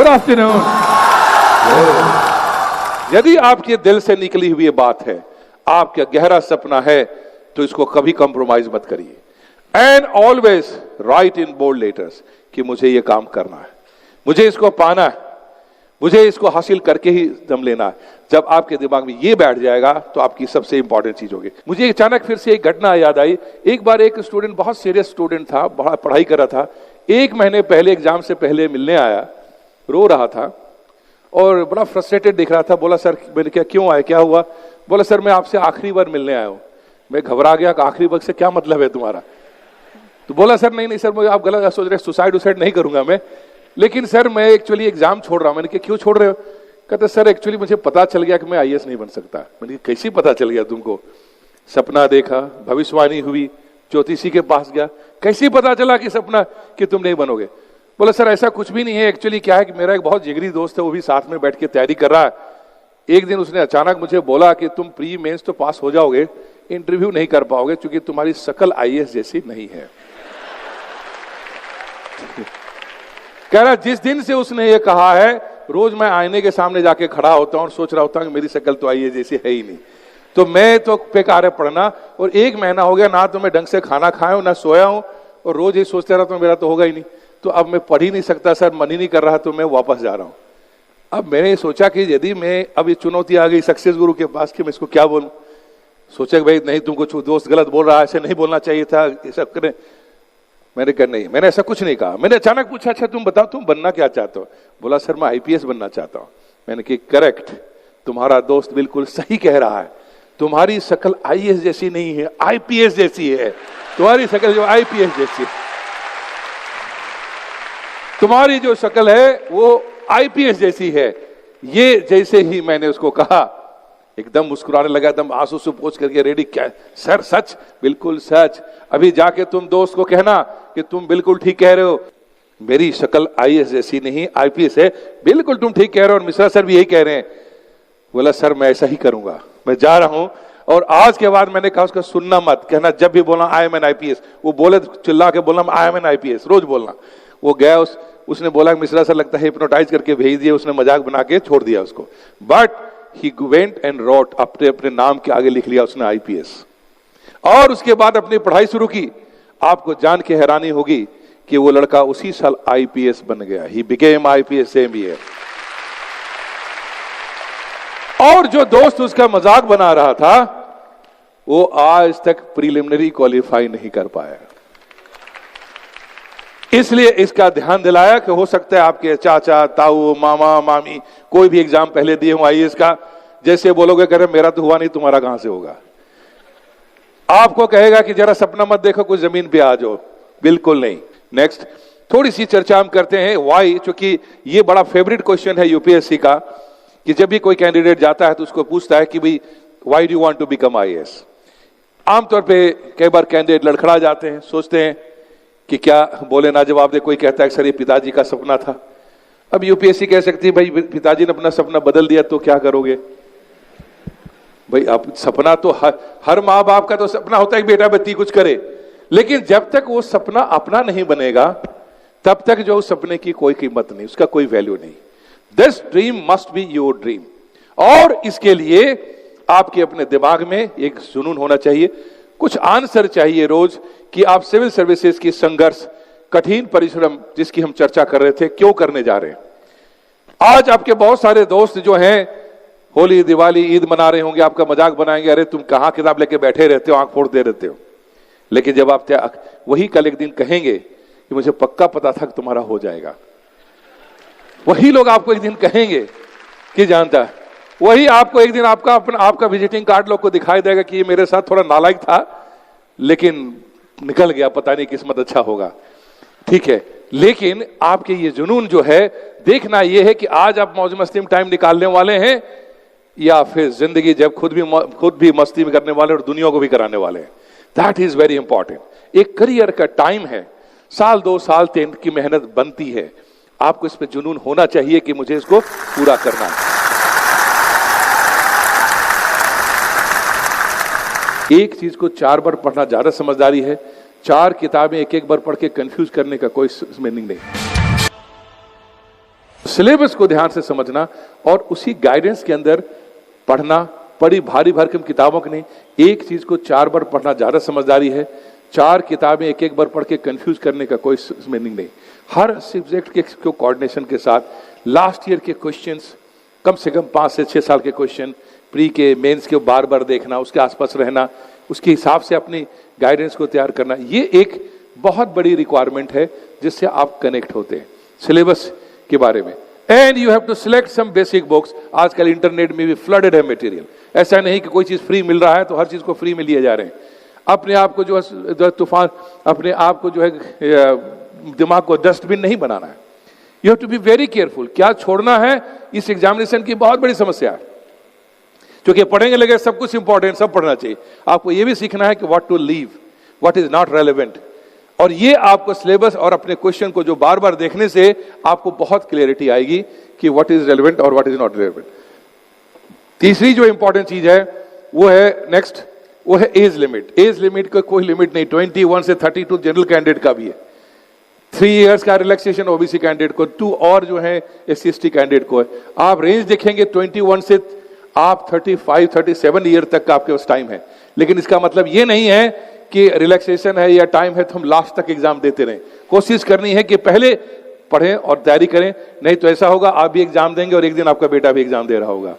Good afternoon. यदि आपके दिल से निकली हुई ये बात है, आपका गहरा सपना है, तो इसको कभी कॉम्प्रोमाइज मत करिए। And always write in bold letters कि मुझे ये काम करना है, मुझे इसको पाना है, मुझे इसको हासिल करके ही दम लेना है। जब आपके दिमाग में ये बैठ जाएगा तो आपकी सबसे इंपॉर्टेंट चीज होगी। मुझे अचानक फिर से एक घटना याद आई। एक बार एक स्टूडेंट, बहुत सीरियस स्टूडेंट था, बड़ा पढ़ाई कर रहा था, 1 महीने पहले एग्जाम से पहले मिलने आया, रो रहा था और बड़ा फ्रस्ट्रेटेड दिख रहा था। बोला सर, मैंने क्या, क्यों आए, क्या हुआ? बोला सर मैं आपसे आखिरी बार मिलने आया हूँ। मैं घबरा गया कि आखिरी बार से क्या मतलब है तुम्हारा? तो बोला सर नहीं सर, मुझे आप गलत सोच रहे, सुसाइड नहीं करूंगा मैं, लेकिन सर मैं एक्चुअली एग्जाम छोड़ रहा हूं। मैंने कहा क्यों छोड़ रहे हो? कहते सर एक्चुअली मुझे पता चल गया कि मैं आईएएस नहीं बन सकता। मैंने कहा कैसे पता चल गया तुमको? सपना देखा, भविष्यवाणी हुई, ज्योतिषी के पास गया, कैसे पता चला कि सपना कि तुम नहीं बनोगे? बोला सर ऐसा कुछ भी नहीं है, एक्चुअली क्या है कि मेरा एक बहुत जिगरी दोस्त है, वो भी साथ में बैठ के तैयारी कर रहा है। एक दिन उसने अचानक मुझे बोला कि तुम प्री मेंस तो पास हो जाओगे, इंटरव्यू नहीं कर पाओगे क्योंकि तुम्हारी शक्ल आईएएस जैसी नहीं है। कह रहा जिस दिन से उसने ये कहा है, रोज मैं आईने के सामने जाके खड़ा होता हूं और सोच रहा होता हूं कि मेरी शक्ल तो आईएएस जैसी है ही नहीं। तो मैं तो बेकार है पढ़ना, और 1 महीना हो गया ना तो मैं ढंग से खाना खाया हूं ना सोया हूं, और रोज ये सोचता रहा तो मेरा तो होगा ही नहीं। तो अब मैं पढ़ ही नहीं सकता सर, मन ही नहीं कर रहा, तो मैं वापस जा रहा हूं। अब मैंने सोचा कि यदि मैं, अब ये चुनौती आ गई सक्सेस गुरु के पास कि मैं इसको क्या बोलूं। सोचा कि भाई नहीं, तुमको दोस्त गलत बोल रहा है, ऐसे नहीं बोलना चाहिए था, ये सब करें। मैंने कहा नहीं, मैंने ऐसा कुछ नहीं कहा। मैंने अचानक पूछा अच्छा तुम बताओ तुम बनना क्या चाहते हो? बोला सर मैं आईपीएस बनना चाहता हूं। मैंने कहा करेक्ट, तुम्हारा दोस्त बिल्कुल सही कह रहा है, तुम्हारी शक्ल आईएएस जैसी नहीं है, आईपीएस जैसी है। तुम्हारी शक्ल जो आईपीएस जैसी है, तुम्हारी जो शक्ल है वो आईपीएस जैसी है। ये जैसे ही मैंने उसको कहा, एकदम मुस्कुराने लगा, एकदम आंसू से पोंछ करके रेडी। क्या सर सच? बिल्कुल सच। अभी जाके तुम दोस्त को कहना कि तुम बिल्कुल ठीक कह रहे हो, मेरी शक्ल आईएएस जैसी नहीं आईपीएस है, बिल्कुल तुम ठीक कह रहे हो, और मिश्रा सर भी यही कह रहे हैं। बोला सर मैं ऐसा ही करूंगा, मैं जा रहा हूं। और आज के बाद मैंने कहा उसका सुनना मत, कहना जब भी बोलना आई एम एन आईपीएस, वो बोले चिल्ला के बोलना आई एम एन आईपीएस, रोज बोलना। वो गया, उसने बोला मिश्रा सर लगता है हिप्नोटाइज करके भेज दिया, उसने मजाक बना के छोड़ दिया उसको। But he went and wrote, अपने नाम के आगे लिख लिया उसने आईपीएस, और उसके बाद अपनी पढ़ाई शुरू की। आपको जान के हैरानी होगी कि वो लड़का उसी साल आईपीएस बन गया। He became IPS same year. और जो दोस्त उसका मजाक बना रहा था वो आज तक प्रीलिमिनरी क्वालिफाई नहीं कर पाया। इसलिए इसका ध्यान दिलाया कि हो सकता है आपके चाचा, ताऊ, मामा, मामी कोई भी एग्जाम पहले दिए हो आईएएस का, जैसे बोलोगे कह रहे मेरा तो हुआ नहीं, तुम्हारा कहां से होगा? आपको कहेगा कि जरा सपना मत देखो, कुछ जमीन पे आ जाओ, बिल्कुल नहीं। नेक्स्ट थोड़ी सी चर्चा हम करते हैं वाई, क्योंकि ये बड़ा फेवरेट क्वेश्चन है यूपीएससी का, कि जब भी कोई कैंडिडेट जाता है तो उसको पूछता है कि भाई why do you want to become IAS. आमतौर पे कई बार कैंडिडेट लड़खड़ा जाते हैं, सोचते हैं कि क्या बोले ना जवाब दे। कोई कहता है सर ये पिताजी का सपना था। अब यूपीएससी कह सकती है भाई पिताजी ने अपना सपना बदल दिया तो क्या करोगे? भाई आप सपना तो हर माँ बाप का तो सपना होता है कि बेटा बच्ची कुछ करे, लेकिन जब तक वो सपना अपना नहीं बनेगा तब तक जो उस सपने की कोई कीमत नहीं, उसका कोई वैल्यू नहीं। This dream must be your dream, और इसके लिए आपके अपने दिमाग में एक जुनून होना चाहिए, कुछ आंसर चाहिए रोज कि आप सिविल सर्विसेज की संघर्ष, कठिन परिश्रम जिसकी हम चर्चा कर रहे थे, क्यों करने जा रहे हैं। आज आपके बहुत सारे दोस्त जो हैं होली, दिवाली, ईद मना रहे होंगे, आपका मजाक बनाएंगे, अरे तुम कहां किताब लेके बैठे रहते हो, आंख फोड़ते रहते हो। लेकिन जब आप वही कल एक दिन कहेंगे कि मुझे पक्का पता था कि तुम्हारा हो जाएगा, वही लोग आपको एक दिन कहेंगे कि जानता है, वही आपको एक दिन आपका विजिटिंग कार्ड लोग को दिखाई देगा कि ये मेरे साथ थोड़ा नालायक था लेकिन निकल गया, पता नहीं किस्मत अच्छा होगा। ठीक है, लेकिन आपके ये जुनून जो है, देखना ये है कि आज आप मौज मस्ती में टाइम निकालने वाले हैं या फिर जिंदगी जब खुद भी मस्ती में करने वाले और दुनिया को भी कराने वाले हैं। That is very important. एक करियर का टाइम है, 1 2 साल 3 की मेहनत बनती है। आपको इस पे जुनून होना चाहिए कि मुझे इसको पूरा करना है। एक चीज को 4 बार पढ़ना ज्यादा समझदारी है, 4 किताबें एक बार पढ़ के कंफ्यूज करने का कोई मीनिंग नहीं। सिलेबस को ध्यान से समझना और उसी गाइडेंस के अंदर पढ़ना। बड़ी भारी भरकम किताबों की नहीं, एक चीज को 4 बार पढ़ना ज्यादा समझदारी है। 4 किताबें एक बार पढ़ के कंफ्यूज करने का कोई मीनिंग नहीं। हर सब्जेक्ट के कोऑर्डिनेशन के साथ लास्ट ईयर के क्वेश्चंस, कम से कम 5 से 6 साल के क्वेश्चन, प्री के मेंस के बार बार देखना, उसके आसपास रहना, उसके हिसाब से अपनी गाइडेंस को तैयार करना, ये एक बहुत बड़ी रिक्वायरमेंट है जिससे आप कनेक्ट होते हैं सिलेबस के बारे में। And you have to select some basic books. आजकल इंटरनेट में भी फ्लडेड है मटेरियल। ऐसा नहीं कि कोई चीज फ्री मिल रहा है तो हर चीज को फ्री में लिए जा रहे हैं। अपने आप को जो है तूफान, अपने आप को जो है दिमाग को डस्टबिन नहीं बनाना है। You have to be very careful. क्या छोड़ना है, इस एग्जामिनेशन की बहुत बड़ी समस्या है। क्योंकि पढ़ेंगे लगे सब कुछ इंपॉर्टेंट, सब पढ़ना चाहिए। आपको यह भी सीखना है कि what to leave, what is not relevant. और ये आपको सिलेबस और अपने क्वेश्चन को जो बार बार देखने से आपको बहुत क्लियरिटी आएगी कि व्हाट इज रेलेवेंट और व्हाट इज नॉट रेलेवेंट। तीसरी जो इंपॉर्टेंट चीज है वो है नेक्स्ट, वो है एज लिमिट। एज लिमिट का कोई लिमिट नहीं, 21 से 32 जनरल कैंडिडेट का भी है, 3 इयर्स का रिलैक्सेशन ओबीसी कैंडिडेट को, 2 और जो है SC/ST कैंडिडेट को है। आप रेंज देखेंगे 21 से आप 35-37 ईयर तक का आपके पास टाइम है। लेकिन इसका मतलब ये नहीं है कि रिलैक्सेशन है या टाइम है तो हम लास्ट तक एग्जाम देते रहें। कोशिश करनी है कि पहले पढ़ें और तैयारी करें, नहीं तो ऐसा होगा आप भी एग्जाम देंगे और एक दिन आपका बेटा भी एग्जाम दे रहा होगा।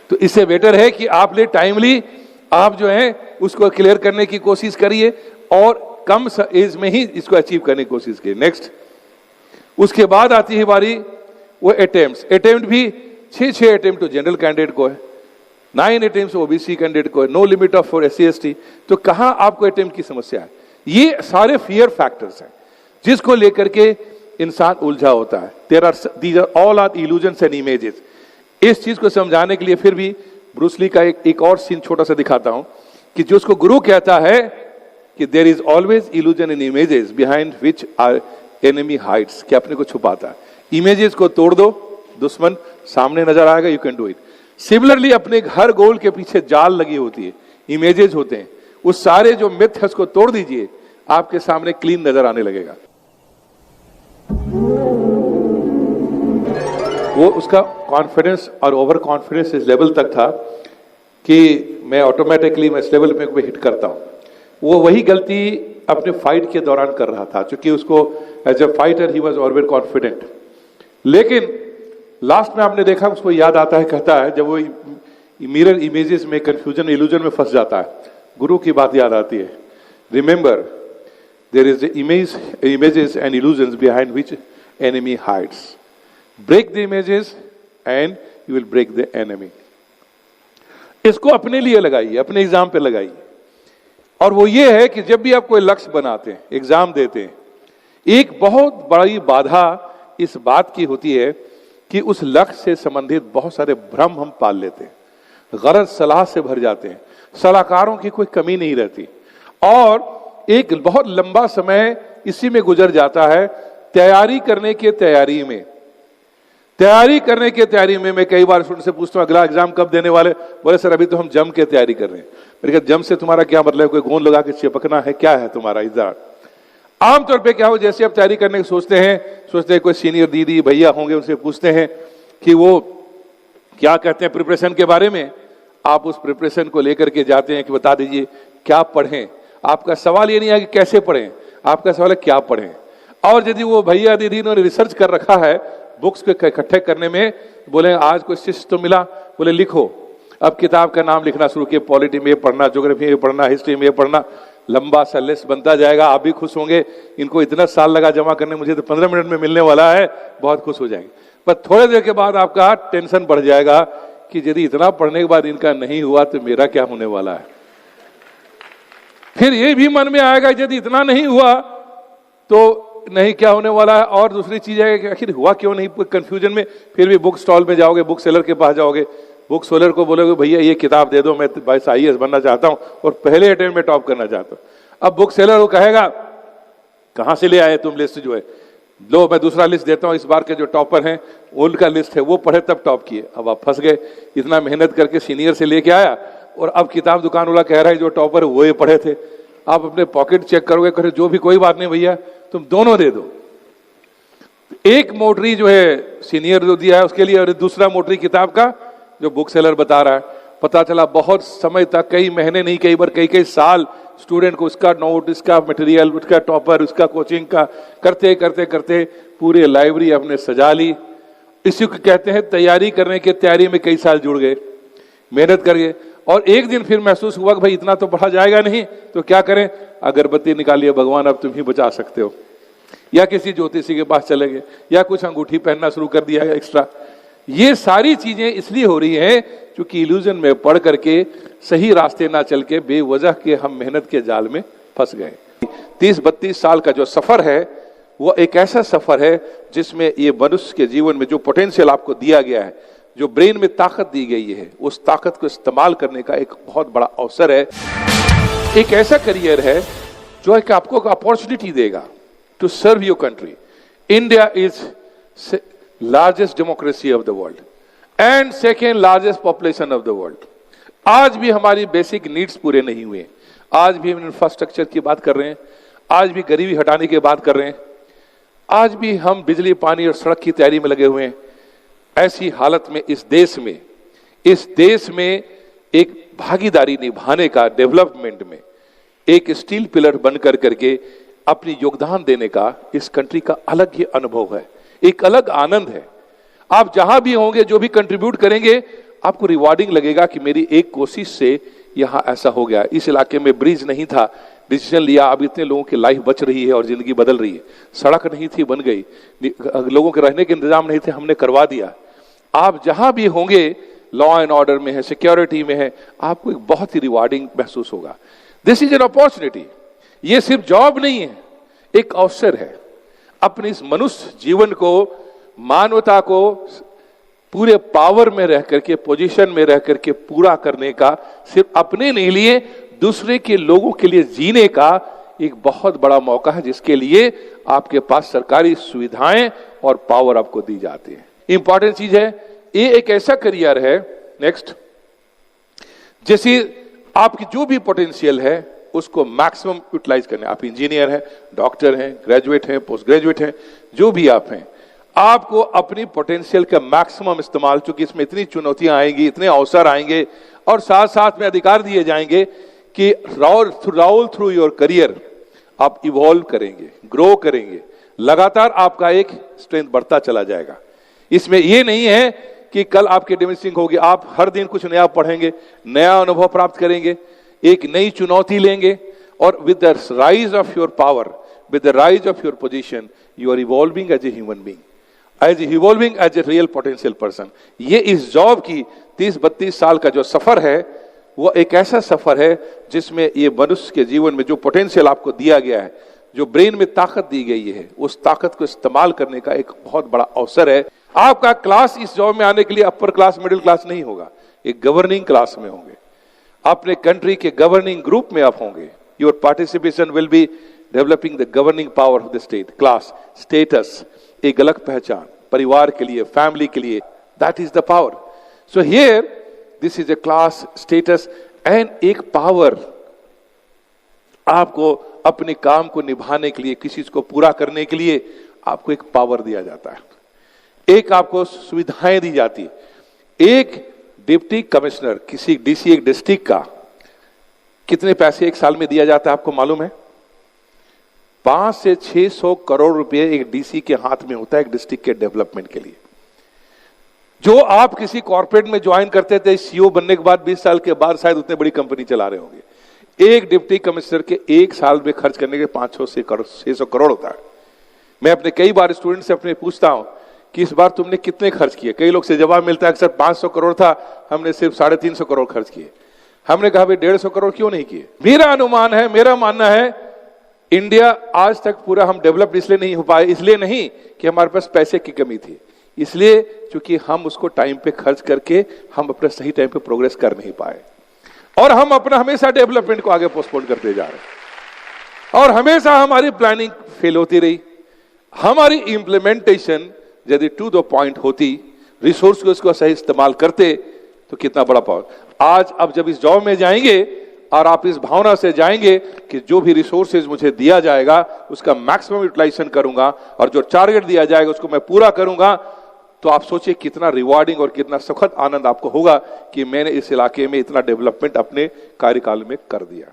तो इससे बेटर है कि आप ले टाइमली आप जो है उसको क्लियर करने की कोशिश करिए और कम एज में ही इसको अचीव करने की कोशिश करिए। नेक्स्ट, उसके बाद आती है बारी वो अटेम्प्ट भी 6 अटेम्प्ट तो जनरल कैंडिडेट को है, 9 अटेम्प्ट ओबीसी कैंडिडेट को है, no limit of for SC/ST। तो कहां आपको अटेम्प्ट की समस्या है? ये सारे फियर फैक्टर्स हैं जिसको लेकर के इंसान उलझा होता है। these are all are illusions and images। इस चीज को समझाने के लिए फिर भी ब्रूस ली का एक और सीन छोटा सा दिखाता हूं कि जो उसको गुरु कहता है कि there is always illusion in images behind which are enemy hides, कि अपने को छुपाता है। इमेजेस को तोड़ दो, दुश्मन सामने नजर आएगा, you can do it. Similarly अपने हर गोल के पीछे जाल लगी होती है, इमेजेस होते हैं। उस सारे जो मिथ है उसको तोड़ दीजिए, आपके सामने क्लीन नजर आने लगेगा। वो उसका कॉन्फिडेंस और ओवर कॉन्फिडेंस इस लेवल तक था कि मैं ऑटोमेटिकली मैं इस लेवल में हिट करता हूं। वो वही गलती अपने फाइट के दौरान कर रहा था, क्योंकि उसको एज ए फाइटर ही वाज ऑलवेज कॉन्फिडेंट। लेकिन लास्ट में आपने देखा उसको याद आता है, कहता है जब वो मिरर इमेजेस में कंफ्यूजन इल्यूजन में फंस जाता है, गुरु की बात याद आती है। Remember there is images and illusions behind which enemy hides. Break the images and you will break the enemy. इसको अपने लिए लगाइए, अपने एग्जाम पे लगाइए। और वो ये है कि जब भी आप कोई लक्ष्य बनाते हैं, एग्जाम देते हैं, एक बहुत बड़ी बाधा इस बात की होती है कि उस लक्ष्य से संबंधित बहुत सारे भ्रम हम पाल लेते हैं, गलत सलाह से भर जाते हैं, सलाहकारों की कोई कमी नहीं रहती और एक बहुत लंबा समय इसी में गुजर जाता है। तैयारी करने के तैयारी में मैं कई बार स्टूडेंट से पूछता हूं अगला एग्जाम कब देने वाले? बोले सर अभी तो हम जम के तैयारी कर रहे हैं। मैंने कहा जम से तुम्हारा क्या मतलब है? कोई गोंद लगा के चिपकना है? क्या है तुम्हारा इधर? आमतौर पे क्या हो, जैसे आप तैयारी करने की सोचते हैं कोई सीनियर दीदी भैया होंगे, उनसे पूछते हैं कि वो क्या कहते हैं प्रिपरेशन के बारे में। आप उस प्रिपरेशन को लेकर के जाते हैं कि बता दीजिए क्या पढ़ें। आपका सवाल ये नहीं है कि कैसे पढ़ें, आपका सवाल है क्या पढ़ें। और यदि वो भैया दीदी इन्होंने रिसर्च कर रखा है बुक्स को इकट्ठे करने में, बोले आज कोई शिष्य तो मिला, बोले लिखो। अब किताब का नाम लिखना शुरू किए, पॉलिटी में पढ़ना, ज्योग्राफी में पढ़ना, हिस्ट्री में पढ़ना, लंबा सा लिस्ट बनता जाएगा। आप भी खुश होंगे, इनको इतना साल लगा जमा करने, मुझे तो 15 मिनट में मिलने वाला है, बहुत खुश हो जाएंगे। पर थोड़े देर के बाद आपका टेंशन बढ़ जाएगा कि यदि इतना पढ़ने के बाद इनका नहीं हुआ तो मेरा क्या होने वाला है। फिर ये भी मन में आएगा यदि इतना नहीं हुआ तो नहीं क्या होने वाला है। और दूसरी चीज है कि आखिर हुआ क्यों नहीं, कंफ्यूजन में फिर भी बुक स्टॉल में जाओगे, बुक सेलर के पास जाओगे, बुक सेलर को बोलोगे भैया ये किताब दे दो, मैं IAS बनना चाहता हूं और पहले अटेम्प्ट में टॉप करना चाहता हूं। अब बुक सेलर वो कहेगा कहां से ले आए तुम लिस्ट, जो है लो मैं दूसरा लिस्ट देता हूं, इस बार के जो टॉपर हैं उनका लिस्ट है, वो पढ़े तब टॉप किए। अब आप फंस गए, इतना मेहनत करके सीनियर से लेके आया और अब किताब दुकान वाला कह रहा है जो टॉपर वो ये पढ़े थे। आप अपने पॉकेट चेक करोगे, कहे जो भी कोई बात नहीं भैया तुम दोनों दे दो। एक मोटरी जो है सीनियर जो दिया है उसके लिए, और दूसरा मोटरी किताब का जो बुक सेलर बता रहा है। पता चला बहुत समय तक, कई महीने नहीं, कई बार कई कई साल स्टूडेंट को उसका नोट, इसका मटेरियल, उसका टॉपर, उसका कोचिंग का करते करते करते पूरी लाइब्रेरी अपने सजा ली। इसी को कहते हैं तैयारी करने की तैयारी में कई साल जुड़ गए, मेहनत कर गए, और एक दिन फिर महसूस हुआ कि भाई इतना तो पढ़ा जाएगा नहीं, तो क्या करें, अगरबत्ती निकालिए, भगवान अब तुम ही बचा सकते हो, या किसी ज्योतिषी के पास चले गए, या कुछ अंगूठी पहनना शुरू कर दिया एक्स्ट्रा। ये सारी चीजें इसलिए हो रही हैं क्योंकि इल्यूजन में पढ़ करके सही रास्ते ना चल के बेवजह के हम मेहनत के जाल में फंस गए। 30-32 साल का जो सफर है वो एक ऐसा सफर है जिसमें ये मनुष्य के जीवन में जो पोटेंशियल आपको दिया गया है, जो ब्रेन में ताकत दी गई है, उस ताकत को इस्तेमाल करने का एक बहुत बड़ा अवसर है। एक ऐसा करियर है जो एक आपको अपॉर्चुनिटी देगा to serve your country. India is largest democracy of the world and second largest population of the world. आज भी हमारी बेसिक नीड्स पूरे नहीं हुए, आज भी हम इंफ्रास्ट्रक्चर की बात कर रहे हैं, आज भी गरीबी हटाने की बात कर रहे हैं, आज भी हम बिजली, पानी और सड़क की तैयारी में लगे हुए हैं। ऐसी हालत में इस देश में एक भागीदारी निभाने का, डेवलपमेंट में एक स्टील पिलर बनकर करके अपनी योगदान देने का इस कंट्री का अलग ही अनुभव है, एक अलग आनंद है। आप जहां भी होंगे, जो भी कंट्रीब्यूट करेंगे, आपको रिवार्डिंग लगेगा कि मेरी एक कोशिश से यहां ऐसा हो गया, इस इलाके में ब्रिज नहीं था, डिसीजन लिया, अब इतने लोगों की लाइफ बच रही है और जिंदगी बदल रही है। सड़क नहीं थी, बन गई, लोगों के रहने के इंतजाम नहीं थे, हमने करवा दिया। आप जहां भी होंगे, लॉ एंड ऑर्डर में है, सिक्योरिटी में है, आपको एक बहुत ही रिवार्डिंग महसूस होगा। This is an opportunity. ये सिर्फ जॉब नहीं है, एक अवसर है अपने इस मनुष्य जीवन को, मानवता को पूरे पावर में रह करके, पोजीशन में रह करके पूरा करने का, सिर्फ अपने नहीं लिए, दूसरे के लोगों के लिए जीने का एक बहुत बड़ा मौका है, जिसके लिए आपके पास सरकारी सुविधाएं और पावर आपको दी जाती है। इंपॉर्टेंट चीज है, ये एक ऐसा करियर है, नेक्स्ट, जैसे आपकी जो भी पोटेंशियल है उसको मैक्सिमम यूटिलाइज करने। आप इंजीनियर हैं, डॉक्टर हैं, ग्रेजुएट हैं, पोस्ट ग्रेजुएट हैं, जो भी आप हैं, आपको अपनी पोटेंशियल का मैक्सिमम इस्तेमाल, चूंकि इसमें इतनी चुनौतियां आएंगी, इतने अवसर आएंगे और साथ साथ में अधिकार दिए जाएंगे कि राउल थ्रू योर करियर आप इवॉल्व करेंगे, ग्रो करेंगे, लगातार आपका एक स्ट्रेंथ बढ़ता चला जाएगा। इसमें यह नहीं है कि कल आपकी डिमिनिशिंग होगी, आप हर दिन कुछ नया पढ़ेंगे, नया अनुभव प्राप्त करेंगे, एक नई चुनौती लेंगे, और with the rise of your power, with the rise of your position, you are evolving as a human being, as evolving as a real potential person. ये इस जॉब की 30-32 साल का जो सफर है वो एक ऐसा सफर है जिसमें ये मनुष्य के जीवन में जो पोटेंशियल आपको दिया गया है, जो ब्रेन में ताकत दी गई है, उस ताकत को इस्तेमाल करने का एक बहुत बड़ा अवसर है। आपका क्लास इस जॉब में आने के लिए अपर क्लास, मिडिल क्लास नहीं होगा, एक गवर्निंग क्लास में होंगे, अपने कंट्री के गवर्निंग ग्रुप में आप होंगे। Your participation will be developing the governing power of the state. Class, status, एक अलग पहचान परिवार के लिए, फैमिली के लिए, that is the power. So here this is a class, status and एक पावर। आपको अपने काम को निभाने के लिए, किसी चीज को पूरा करने के लिए आपको एक पावर दिया जाता है, एक आपको सुविधाएं दी जाती है। एक डिप्टी कमिश्नर, किसी डीसी एक डिस्ट्रिक्ट का, कितने पैसे एक साल में दिया जाता है आपको मालूम है? 500 से 600 करोड़ रुपए एक डीसी के हाथ में होता है एक डिस्ट्रिक्ट के डेवलपमेंट के लिए। जो आप किसी कॉर्पोरेट में ज्वाइन करते थे, सीईओ बनने के बाद 20 साल के बाद शायद उतने बड़ी कंपनी चला रहे होंगे। एक डिप्टी कमिश्नर के एक साल में खर्च करने के 500 से 600 करोड़ होता है। मैं अपने कई बार स्टूडेंट से अपने पूछता हूं कि इस बार तुमने कितने खर्च किए। कई लोग से जवाब मिलता है अक्सर 500 करोड़ था, हमने सिर्फ 350 करोड़ खर्च किए। हमने कहा भाई 150 करोड़ क्यों नहीं किए? मेरा अनुमान है, मेरा मानना है, इंडिया आज तक पूरा हम डेवलप इसलिए नहीं हो पाए, इसलिए नहीं कि हमारे पास पैसे की कमी थी, इसलिए क्योंकि हम उसको टाइम पे खर्च करके हम अपने सही टाइम पे प्रोग्रेस कर नहीं पाए, और हम अपना हमेशा डेवलपमेंट को आगे पोस्टपोन करते जा रहे हैं, और हमेशा हमारी प्लानिंग फेल होती रही। हमारी इंप्लीमेंटेशन यदि टू द पॉइंट होती, रिसोर्स को उसको सही इस्तेमाल करते, तो कितना बड़ा पावर। आज अब जब इस जॉब में जाएंगे, और आप इस भावना से जाएंगे कि जो भी रिसोर्सेज मुझे दिया जाएगा उसका मैक्सिमम यूटिलाइजेशन करूंगा और जो टारगेट दिया जाएगा उसको मैं पूरा करूंगा, तो आप सोचिए कितना रिवार्डिंग और कितना सुखद आनंद आपको होगा कि मैंने इस इलाके में इतना डेवलपमेंट अपने कार्यकाल में कर दिया।